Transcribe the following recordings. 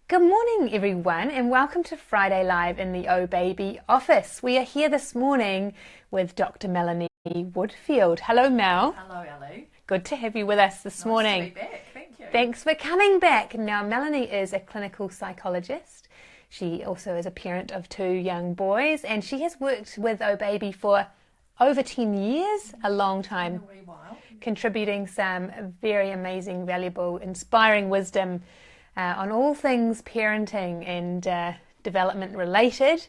Good morning, everyone, and welcome to Friday Live in the OHbaby office. We are here this morning with Dr. Melanie Woodfield. Hello, Mel. Hello, Ellie. Good to have you with us this morning. Nice to be back. Thank you. Thanks for coming back. Now, Melanie is a clinical psychologist. She also is a parent of 2 young boys, and she has worked with OHbaby for over 10 years, a long time, In a wee while. contributing some very amazing, valuable, inspiring wisdom on all things parenting and development related.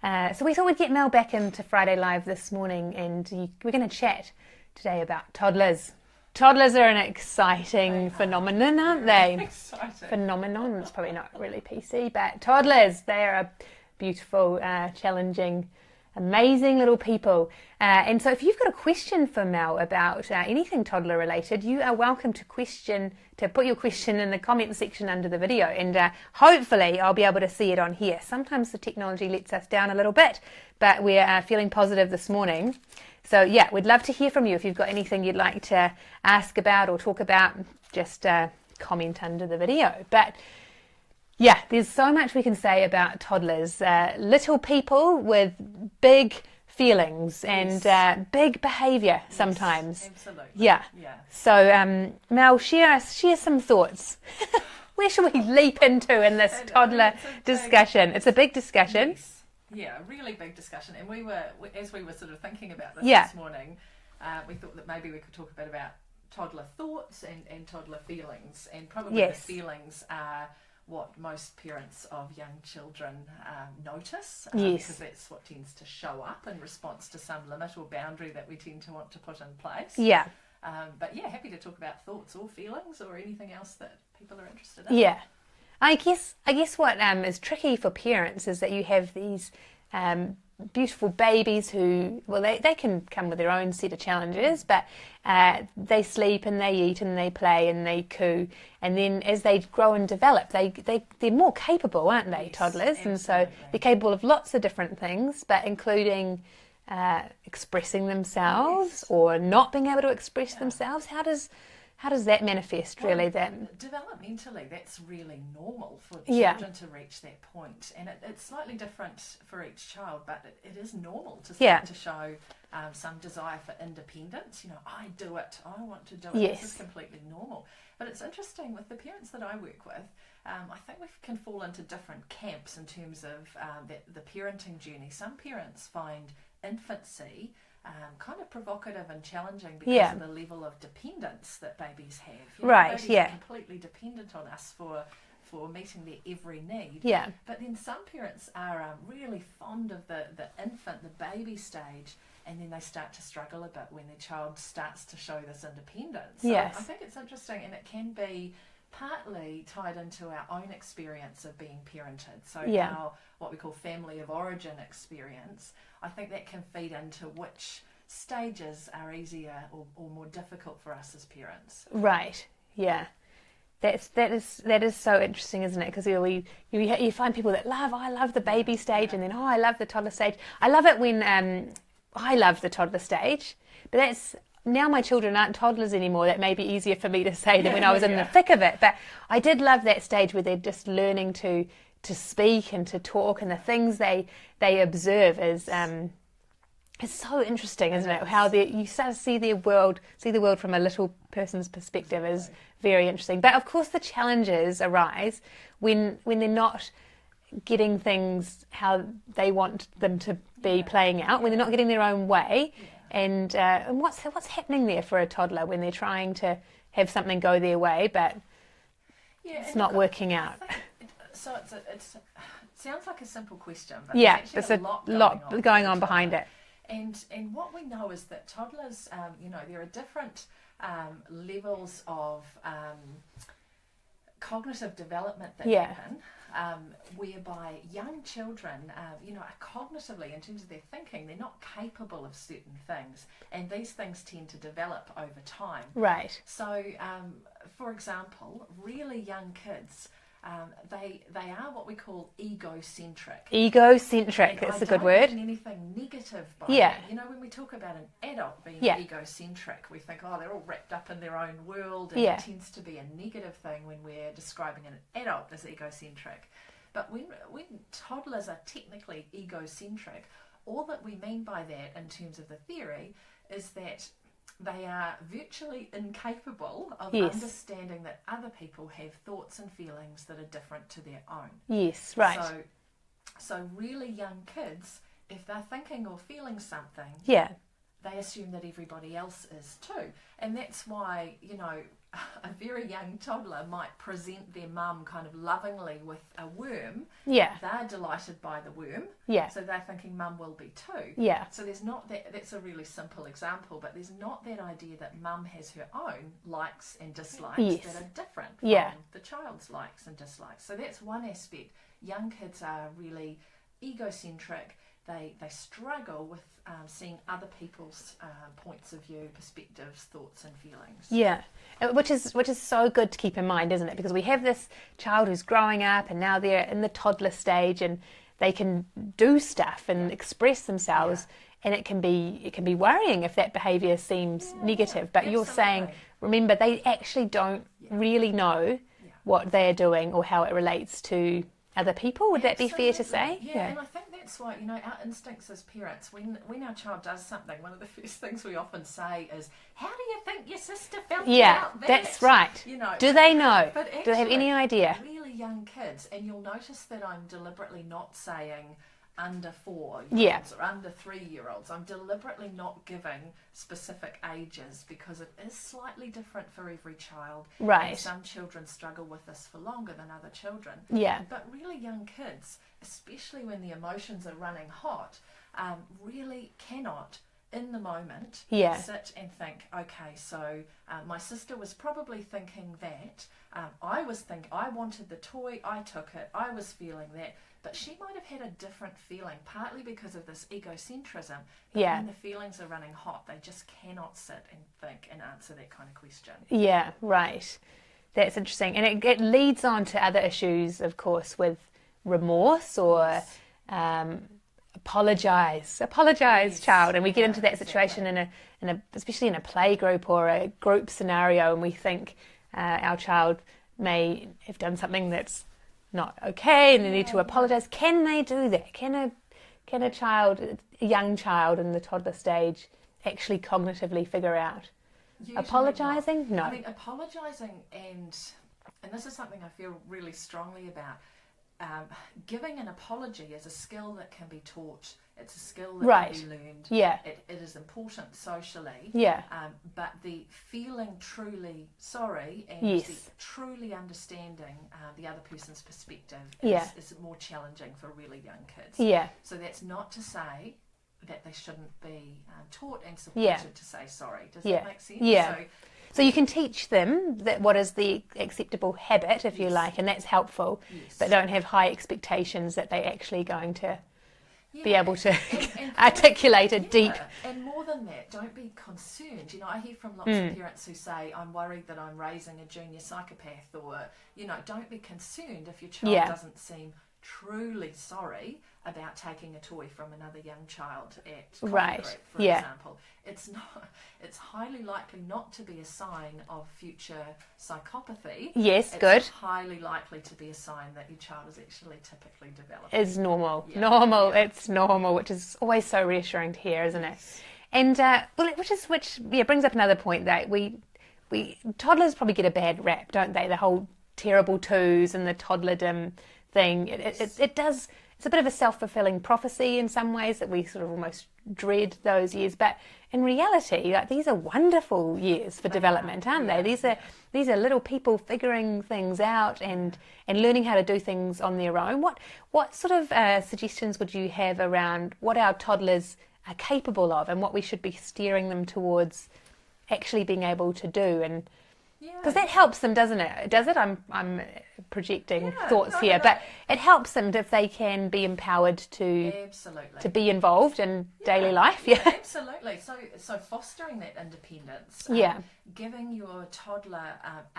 So we thought we'd get Mel back into Friday Live this morning, and we're going to chat today about toddlers. Toddlers are an exciting phenomenon, aren't they? Exciting. Phenomenon, it's probably not really PC, but toddlers, they are a beautiful, challenging, amazing little people. And so if you've got a question for Mel about anything toddler related, you are welcome to put your question in the comment section under the video, and hopefully I'll be able to see it on here. Sometimes the technology lets us down a little bit, but we're feeling positive this morning. So yeah, we'd love to hear from you. If you've got anything you'd like to ask about or talk about, just comment under the video. But yeah, there's so much we can say about toddlers. Little people with big feelings and big behaviour sometimes. Yes, absolutely. Yeah. So Mel, share some thoughts. Where should we leap into in this toddler discussion? It's a big discussion. Yes. Yeah, a really big discussion. And as we were sort of thinking about this Yeah. this morning, we thought that maybe we could talk a bit about toddler thoughts and toddler feelings. And probably Yes. the feelings are what most parents of young children notice, Yes. because that's what tends to show up in response to some limit or boundary that we tend to want to put in place. Yeah. But yeah, happy to talk about thoughts or feelings or anything else that people are interested in. Yeah. I guess what is tricky for parents is that you have these beautiful babies who, well, they can come with their own set of challenges, but they sleep and they eat and they play and they coo, and then as they grow and develop, they're more capable, aren't they, Yes, toddlers? And so absolutely. they're capable of lots of different things, but including expressing themselves Yes. or not being able to express themselves. How does that manifest, really? Developmentally, that's really normal for Yeah. children to reach that point, and it's slightly different for each child, but it is normal to start Yeah. to show some desire for independence. I do it, I want to do it. Yes. This is completely normal. But it's interesting with the parents that I work with, I think we can fall into different camps in terms of the parenting journey. Some parents find infancy kind of provocative and challenging because Yeah. of the level of dependence that babies have. Right, babies yeah. are completely dependent on us for meeting their every need. Yeah. But then some parents are really fond of the infant, the baby stage, and then they start to struggle a bit when their child starts to show this independence. So Yes. I think it's interesting, and it can be partly tied into our own experience of being parented. So Yeah. our, what we call family of origin experience, I think that can feed into which stages are easier or more difficult for us as parents. Right. Yeah. That is so interesting, isn't it? Because you find people that I love the baby stage, and then I love the toddler stage. I love it when I love the toddler stage, but that's now my children aren't toddlers anymore. That may be easier for me to say than when I was in the thick of it. But I did love that stage where they're just learning to speak and to talk, and the things they observe is it's so interesting, isn't it? How you start to see the world from a little person's perspective is very interesting. But of course, the challenges arise when they're not getting things how they want them to be playing out, when they're not getting their own way. And what's happening there for a toddler when they're trying to have something go their way, but it's not working out? So it sounds like a simple question, but Yeah, there's there's actually a lot going on behind it. And what we know is that toddlers, there are different levels of cognitive development that happen, whereby young children, are cognitively, in terms of their thinking, they're not capable of certain things, and these things tend to develop over time. Right. So, for example, really young kids they are what we call egocentric. Egocentric, And that's I a good don't word. mean anything negative by Yeah. that. You know, when we talk about an adult being Yeah. egocentric, we think, oh, they're all wrapped up in their own world, and Yeah. it tends to be a negative thing when we're describing an adult as egocentric. But when toddlers are technically egocentric, all that we mean by that in terms of the theory is that they are virtually incapable of Yes. understanding that other people have thoughts and feelings that are different to their own. Yes, right. So really young kids, if they're thinking or feeling something, Yeah. they assume that everybody else is too. And that's why, you know, a very young toddler might present their mum kind of lovingly with a worm. Yeah. They're delighted by the worm. Yeah. So they're thinking mum will be too. Yeah. So there's not that, that's a really simple example, but there's not that idea that mum has her own likes and dislikes Yes. that are different Yeah. from the child's likes and dislikes. So that's one aspect. Young kids are really egocentric. They struggle with seeing other people's points of view, perspectives, thoughts and feelings. Yeah, which is so good to keep in mind, isn't it? Because we have this child who's growing up and now they're in the toddler stage and they can do stuff and express themselves, and it can be worrying if that behaviour seems negative. But you're saying, remember, they actually don't really know what they're doing or how it relates to other people. Would that be fair to say? Yeah, and I think that's why, you know, our instincts as parents, when our child does something, one of the first things we often say is, how do you think your sister felt about that? That's right. You know, do they know? But actually, do they have any idea? Really young kids, and you'll notice that I'm deliberately not saying under 4-year-olds or under 3-year-olds. I'm deliberately not giving specific ages because it is slightly different for every child. Right. And some children struggle with this for longer than other children. Yeah. But really young kids, especially when the emotions are running hot, really cannot in the moment sit and think, okay, so my sister was probably thinking that. I wanted the toy, I took it, I was feeling that. But she might have had a different feeling, partly because of this egocentrism. But when the feelings are running hot, they just cannot sit and think and answer that kind of question. Yeah, right. That's interesting. And it leads on to other issues, of course, with remorse or apologise, child. And we get into that situation in a especially in a play group or a group scenario, and we think our child may have done something that's not okay and they need to apologise. Can they do that? Can a child, a young child in the toddler stage, actually cognitively figure out apologising? No. I mean, apologising and this is something I feel really strongly about. Giving an apology is a skill that can be taught. It's a skill that can be learned. Yeah. It is important socially. Yeah. But the feeling truly sorry and the truly understanding the other person's perspective is more challenging for really young kids. Yeah. So that's not to say that they shouldn't be taught and supported to say sorry. Does that make sense? Yeah. So you can teach them that what is the acceptable habit, if you like, and that's helpful, but don't have high expectations that they're actually going to be able to and articulate a deep... And more than that, don't be concerned. You know, I hear from lots of parents who say, I'm worried that I'm raising a junior psychopath, or, you know, don't be concerned if your child doesn't seem truly sorry about taking a toy from another young child at coffee group, for example. It's highly likely not to be a sign of future psychopathy. Yes, It's highly likely to be a sign that your child is actually typically developing. Is normal. Yeah. It's normal, which is always so reassuring to hear, isn't it? And which brings up another point that we toddlers probably get a bad rap, don't they? The whole terrible twos and the toddlerdom thing. It does. It's a bit of a self-fulfilling prophecy in some ways, that we sort of almost dread those years. But in reality, like, these are wonderful years for development, aren't they? These are little people figuring things out and learning how to do things on their own. What sort of suggestions would you have around what our toddlers are capable of and what we should be steering them towards actually being able to do? And because that helps them, doesn't it? Does it? I'm projecting thoughts here, but it helps them if they can be empowered to be involved in daily life. Yeah, absolutely. So fostering that independence, giving your toddler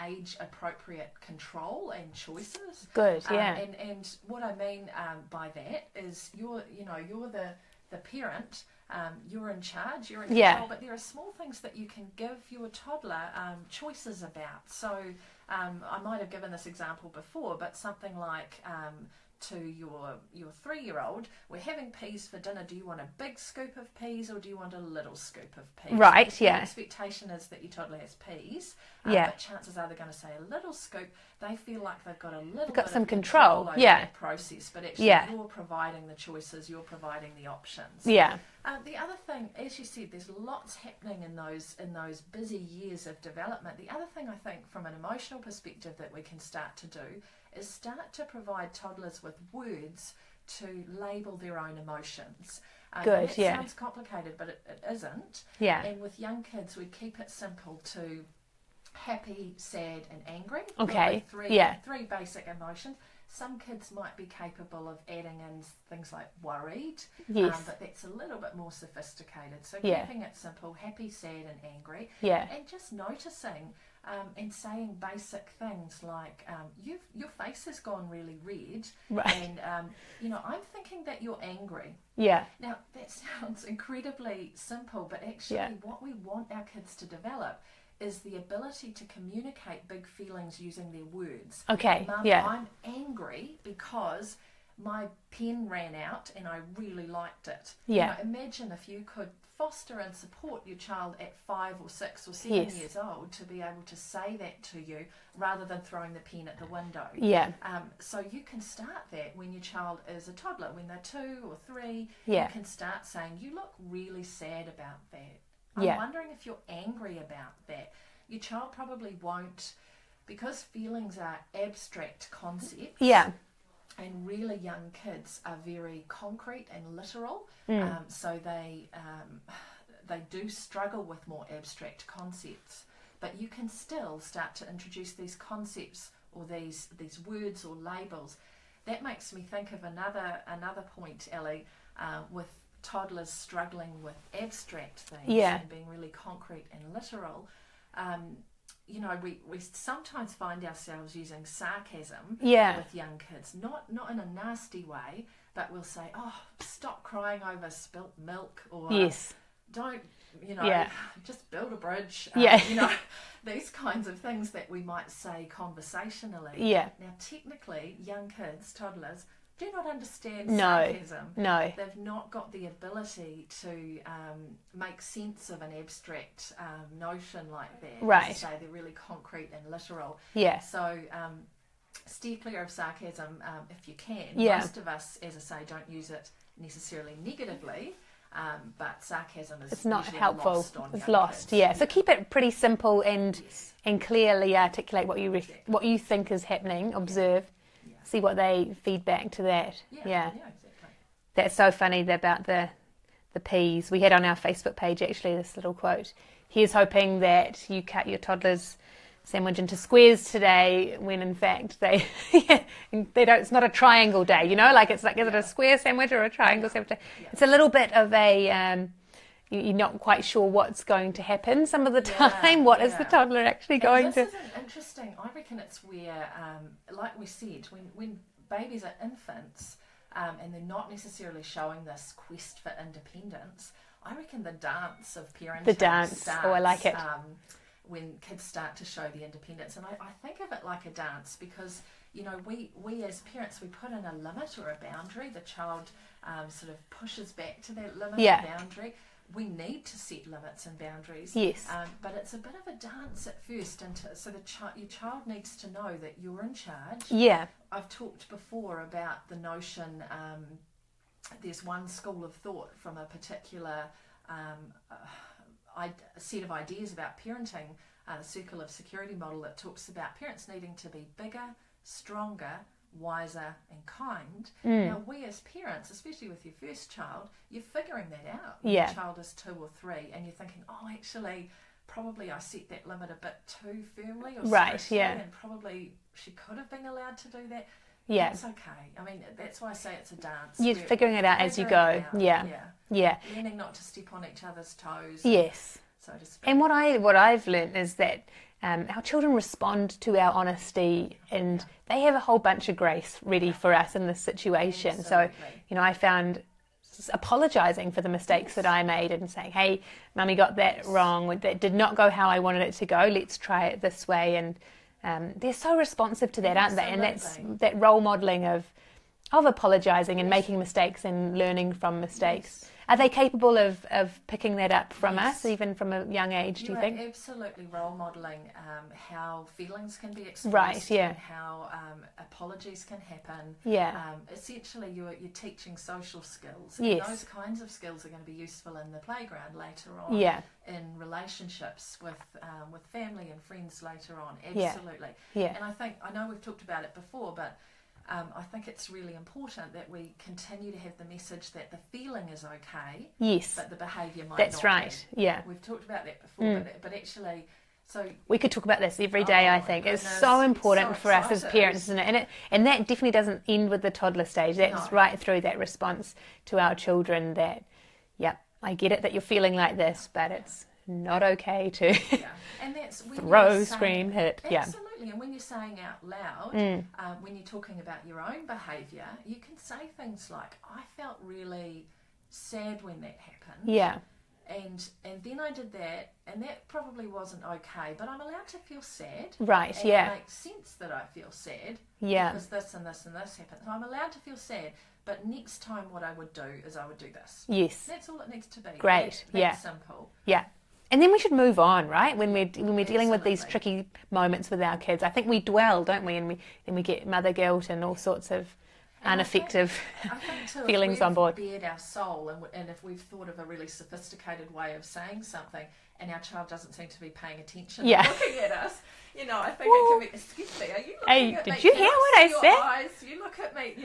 age appropriate control and choices. Good. Yeah. And what I mean by that is you're the parent. You're in charge, you're in control, but there are small things that you can give your toddler choices about. So I might have given this example before, but something like to your 3-year-old, we're having peas for dinner. Do you want a big scoop of peas or do you want a little scoop of peas? Right, The expectation is that your toddler has peas, but chances are they're going to say a little scoop. They feel like they've got a little bit some of control over that process, but actually you're providing the choices, you're providing the options. Yeah. The other thing, as you said, there's lots happening in those busy years of development. The other thing I think from an emotional perspective that we can start to do is start to provide toddlers with words to label their own emotions. Good, that sounds complicated, but it isn't. Yeah. And with young kids, we keep it simple to happy, sad, and angry. Okay. Three basic emotions. Some kids might be capable of adding in things like worried, but that's a little bit more sophisticated. So keeping it simple, happy, sad, and angry, and just noticing and saying basic things like, your face has gone really red, and I'm thinking that you're angry. Yeah. Now that sounds incredibly simple, but actually, what we want our kids to develop is the ability to communicate big feelings using their words. Okay, Mum, I'm angry because my pen ran out and I really liked it. Yeah. Imagine if you could foster and support your child at 5 or 6 or 7 years old to be able to say that to you rather than throwing the pen at the window. Yeah. So you can start that when your child is a toddler, when they're 2 or 3. Yeah. You can start saying, you look really sad about that. I'm wondering if you're angry about that. Your child probably won't, because feelings are abstract concepts. Yeah. And really young kids are very concrete and literal, so they do struggle with more abstract concepts. But you can still start to introduce these concepts or these words or labels. That makes me think of another point, Ellie, with toddlers struggling with abstract things and being really concrete and literal. We sometimes find ourselves using sarcasm with young kids, not in a nasty way, but we'll say, oh, stop crying over spilt milk, or don't, just build a bridge. These kinds of things that we might say conversationally. Now, technically, young kids, toddlers, do not understand sarcasm. No. They've not got the ability to make sense of an abstract notion like that. Right. Say they're really concrete and literal. Yeah. So steer clear of sarcasm if you can. Most of us, as I say, don't use it necessarily negatively. But sarcasm is not helpful. It's lost. Kids. Yeah. So keep it pretty simple and clearly articulate what you think is happening. Observe. See what they feed back to that. Yeah, exactly. That's so funny about the peas. We had on our Facebook page actually this little quote. Here's hoping that you cut your toddler's sandwich into squares today, when in fact they don't. It's not a triangle day, is it a square sandwich or a triangle sandwich? It's a little bit of a you're not quite sure what's going to happen some of the time. What is the toddler actually going to... This is interesting. I reckon it's where, like we said, when babies are infants and they're not necessarily showing this quest for independence, I reckon the dance of parenting starts, I like it. When kids start to show the independence. And I think of it like a dance because, we as parents, we put in a limit or a boundary. The child sort of pushes back to that limit or boundary. We need to set limits and boundaries. Yes. But it's a bit of a dance at first, so your child needs to know that you're in charge. Yeah. I've talked before about the notion. There's one school of thought from a particular set of ideas about parenting, the circle of security model, that talks about parents needing to be bigger, stronger, wiser and kind. Now we as parents, especially with your first child, you're figuring that out when your child is 2 or 3 and you're thinking, actually probably I set that limit a bit too firmly or strictly, and probably she could have been allowed to do that. Yeah. It's okay. I mean, that's why I say it's a dance. You're figuring it out as you go. Yeah. Learning not to step on each other's toes. Yes. So to speak. And what I've learned is that our children respond to our honesty, and they have a whole bunch of grace ready for us in this situation. Absolutely. So, I found apologising for the mistakes that I made and saying, hey, Mummy got that wrong, that did not go how I wanted it to go, let's try it this way. And they're so responsive to that, aren't they? And that's that role modelling of apologising and making mistakes and learning from mistakes. Are they capable of picking that up from us, even from a young age, do you think? Absolutely role modelling how feelings can be expressed, right, and how apologies can happen. Essentially, you're teaching social skills. Yes. And those kinds of skills are going to be useful in the playground later on, in relationships with family and friends later on. Absolutely. And I know we've talked about it before, but I think it's really important that we continue to have the message that the feeling is okay, but the behaviour might not. That's right. Be. Yeah, we've talked about that before, but actually, so we could talk about this every day. I think it's so important for us as parents, isn't it? And that definitely doesn't end with the toddler stage. That's right through that response to our children. That, I get it that you're feeling like this, but it's not okay to and that's when throw, scream, hit. Absolutely. And when you're saying out loud, when you're talking about your own behaviour, you can say things like, I felt really sad when that happened. And then I did that, and that probably wasn't okay, but I'm allowed to feel sad. Right, and it makes sense that I feel sad. Because this and this and this happened. So I'm allowed to feel sad, but next time what I would do is I would do this. Yes. That's all it needs to be. Great. That's simple. Yeah. And then we should move on, right? When we're dealing with these tricky moments with our kids, I think we dwell, don't we? And then we get mother guilt and all sorts of ineffective feelings on board. If we've bared our soul, and if we've thought of a really sophisticated way of saying something, and our child doesn't seem to be paying attention, looking at us, I think it can be. Excuse me, are you looking at me? Did you hear what I said? Eyes, you look at me,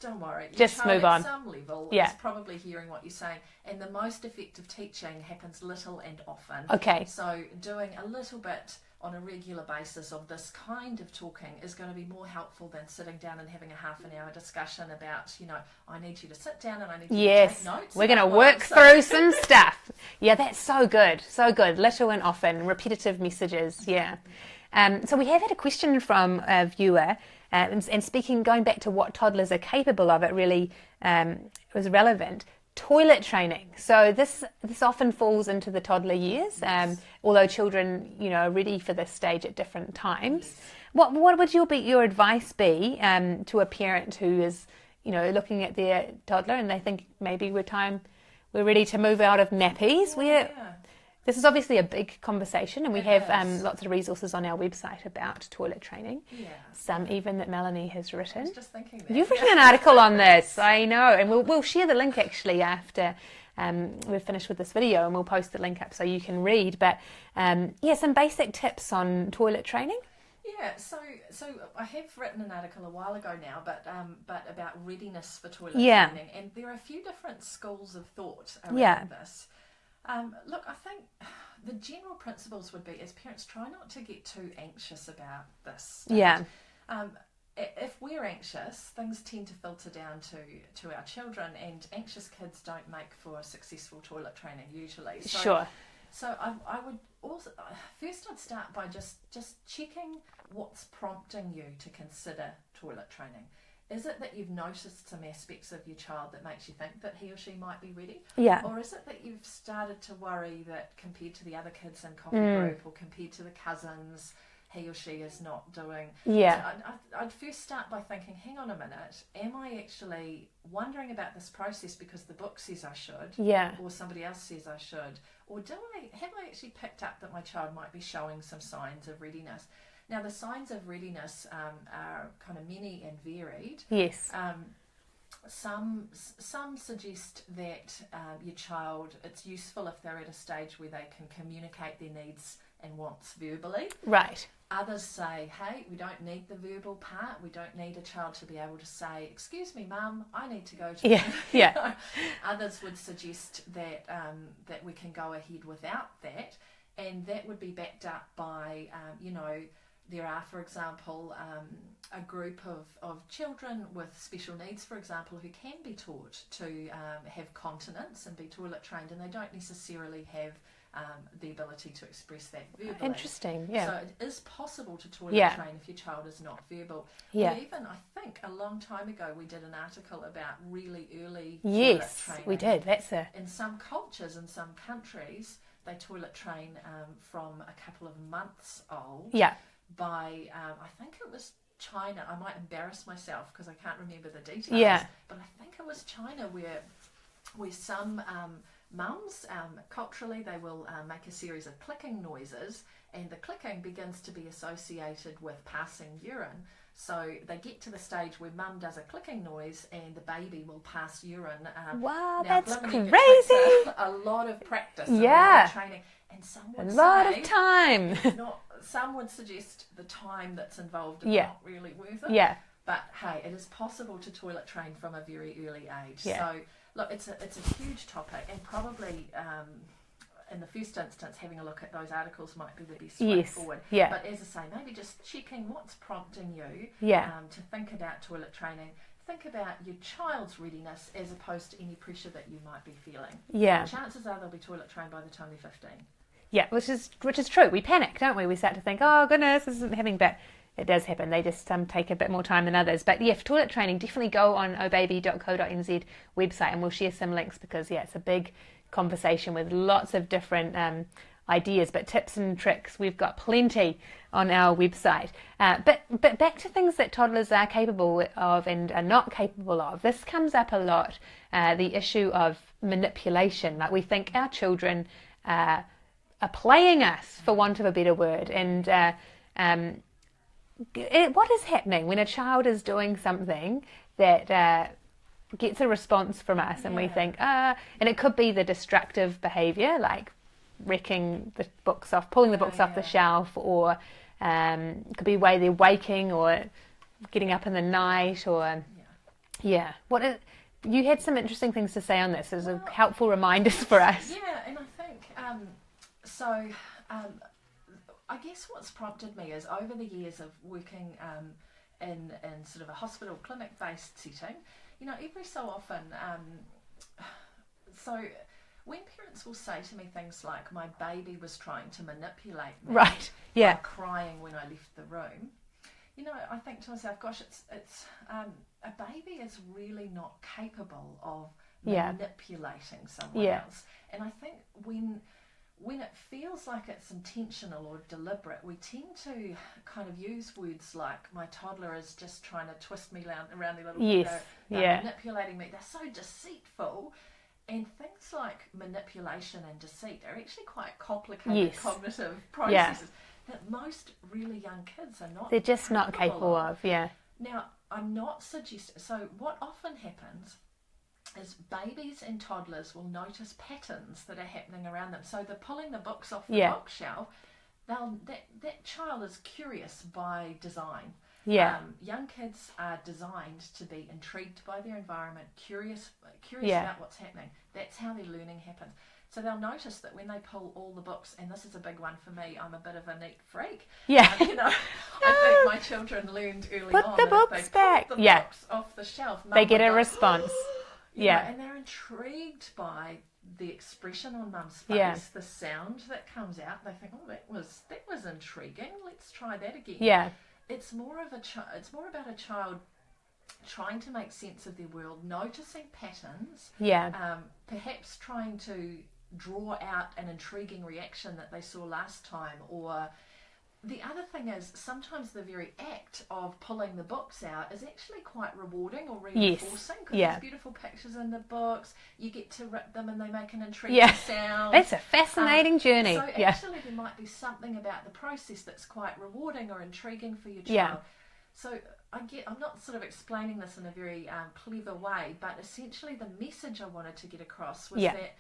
Don't worry. Just move on. At some level is probably hearing what you're saying. And the most effective teaching happens little and often. Okay. So doing a little bit on a regular basis of this kind of talking is going to be more helpful than sitting down and having a half an hour discussion about, I need you to sit down and I need you to take notes. We're going to work through some stuff. Yeah, that's so good. So good. Little and often. Repetitive messages. Yeah. So we have had a question from a viewer. And speaking, going back to what toddlers are capable of, it really was relevant. Toilet training. So this often falls into the toddler years, although children, are ready for this stage at different times. What would your advice be to a parent who is, looking at their toddler and they think maybe we're ready to move out of nappies? This is obviously a big conversation, and we have lots of resources on our website about toilet training. Some even that Melanie has written. I was just thinking that. You've written an article on this, I know, and we'll share the link actually after we've finished with this video, and we'll post the link up so you can read. But some basic tips on toilet training. Yeah, so I have written an article a while ago now, but about readiness for toilet training, and there are a few different schools of thought around this. Look, I think the general principles would be, as parents, try not to get too anxious about this stage. If we're anxious, things tend to filter down to our children, and anxious kids don't make for successful toilet training usually. So I would also, first I'd start by just checking what's prompting you to consider toilet training. Is it that you've noticed some aspects of your child that makes you think that he or she might be ready? Or is it that you've started to worry that compared to the other kids in coffee group or compared to the cousins, he or she is not doing? So I'd first start by thinking, hang on a minute, am I actually wondering about this process because the book says I should? Or somebody else says I should? Or have I actually picked up that my child might be showing some signs of readiness? Now, the signs of readiness are kind of many and varied. Some suggest that your child, it's useful if they're at a stage where they can communicate their needs and wants verbally. Others say, hey, we don't need the verbal part. We don't need a child to be able to say, excuse me, Mum, I need to go to Others would suggest that that we can go ahead without that, and that would be backed up by, there are, for example, a group of children with special needs, for example, who can be taught to have continence and be toilet trained, and they don't necessarily have the ability to express that verbally. Interesting, yeah. So it is possible to toilet train if your child is not verbal. Yeah. But even, I think, a long time ago, we did an article about really early Yes, toilet training. we did. That's In some cultures, in some countries, they toilet train from a couple of months old. Yeah. By, I think it was China. I might embarrass myself because I can't remember the details. Yeah. But I think it was China where some mums, culturally, they will make a series of clicking noises, and the clicking begins to be associated with passing urine. So they get to the stage where mum does a clicking noise and the baby will pass urine. Wow, now, that's blimey, crazy. it takes a lot of practice, Yeah. a lot of training, and some would A lot say of time. some would suggest the time that's involved is Yeah. not really worth it. Yeah. But hey, it is possible to toilet train from a very early age. Yeah. So look, it's a huge topic, and probably in the first instance, having a look at those articles might be the best way forward. Yeah. But as I say, maybe just checking what's prompting you to think about toilet training. Think about your child's readiness as opposed to any pressure that you might be feeling. Yeah. Chances are they'll be toilet trained by the time they're 15. Yeah, which is true. We panic, don't we? We start to think, oh goodness, this isn't happening, but it does happen. They just take a bit more time than others. But yeah, for toilet training, definitely go on OHbaby.co.nz website, and we'll share some links because it's a big conversation with lots of different ideas, but tips and tricks we've got plenty on our website. But back to things that toddlers are capable of and are not capable of. This comes up a lot, the issue of manipulation. Like we think our children are playing us, for want of a better word, and what is happening when a child is doing something that gets a response from us and we think, and it could be the destructive behaviour, like wrecking the books off, pulling the books off the shelf, or it could be the way they're waking or getting up in the night, or you had some interesting things to say on this as helpful reminders for us. Yeah, and I think I guess what's prompted me is over the years of working in sort of a hospital clinic-based setting, every so often, so when parents will say to me things like, my baby was trying to manipulate me by crying when I left the room, I think to myself, gosh, it's a baby is really not capable of manipulating someone else. And I think when it feels like it's intentional or deliberate, we tend to kind of use words like, my toddler is just trying to twist me around their little finger, they're manipulating me, they're so deceitful. And things like manipulation and deceit are actually quite complicated cognitive processes that most really young kids are not. They're just not capable of. Now, I'm not suggesting. So what often happens is babies and toddlers will notice patterns that are happening around them. So they're pulling the books off the bookshelf. That child is curious by design. Young kids are designed to be intrigued by their environment, curious about what's happening. That's how their learning happens. So they'll notice that when they pull all the books, and this is a big one for me, I'm a bit of a neat freak. I think my children learned early on the that books if they back. pull the books off the shelf, they get a response. And they're intrigued by the expression on mum's face, the sound that comes out. They think, oh, that was intriguing. Let's try that again. It's more about a child trying to make sense of their world, noticing patterns, perhaps trying to draw out an intriguing reaction that they saw last time. Or the other thing is, sometimes the very act of pulling the books out is actually quite rewarding or reinforcing, because there's beautiful pictures in the books, you get to rip them and they make an intriguing sound. It's a fascinating journey. So actually there might be something about the process that's quite rewarding or intriguing for your child. So I'm not sort of explaining this in a very clever way, but essentially the message I wanted to get across was that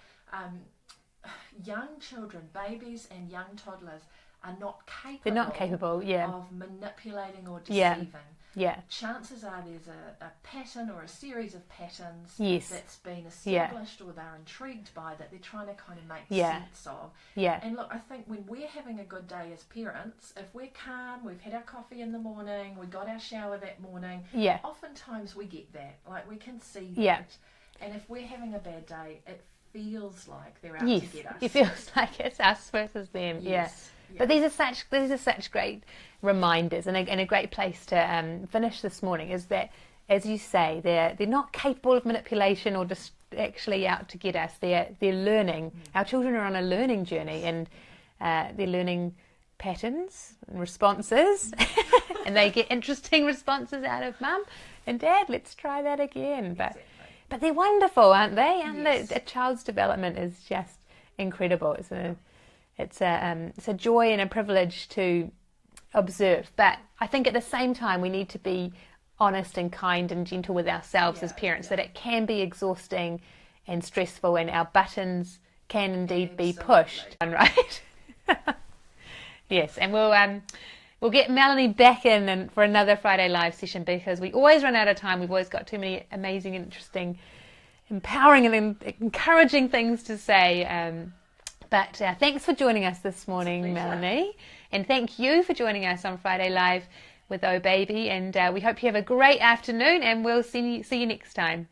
young children, babies and young toddlers, are not capable. They're not capable, yeah. Of manipulating or Yeah. deceiving. Yeah. Chances are there's a pattern or a series of patterns Yes. that's been established or they're intrigued by that they're trying to kind of make sense of. Yeah. And look, I think when we're having a good day as parents, if we're calm, we've had our coffee in the morning, we got our shower that morning, Yeah. oftentimes we get that. Like, we can see Yeah. that. And if we're having a bad day, it feels like they're out Yes. to get us. It feels like it's us versus them. Yes. Yeah. But these are such great reminders, and a great place to finish this morning is that, as you say, they're not capable of manipulation or just actually out to get us. They're learning. Our children are on a learning journey, and they're learning patterns and responses, and they get interesting responses out of mum and dad. Let's try that again. But they're wonderful, aren't they? And Yes. a child's development is just incredible. It's a joy and a privilege to observe. But I think at the same time we need to be honest and kind and gentle with ourselves as parents, that it can be exhausting and stressful, and our buttons can indeed be pushed. Right? Yes, and we'll get Melanie back in for another Friday live session, because we always run out of time. We've always got too many amazing, interesting, empowering and encouraging things to say. But thanks for joining us this morning, Melanie. And thank you for joining us on Friday Live with OHbaby. And we hope you have a great afternoon, and we'll see you next time.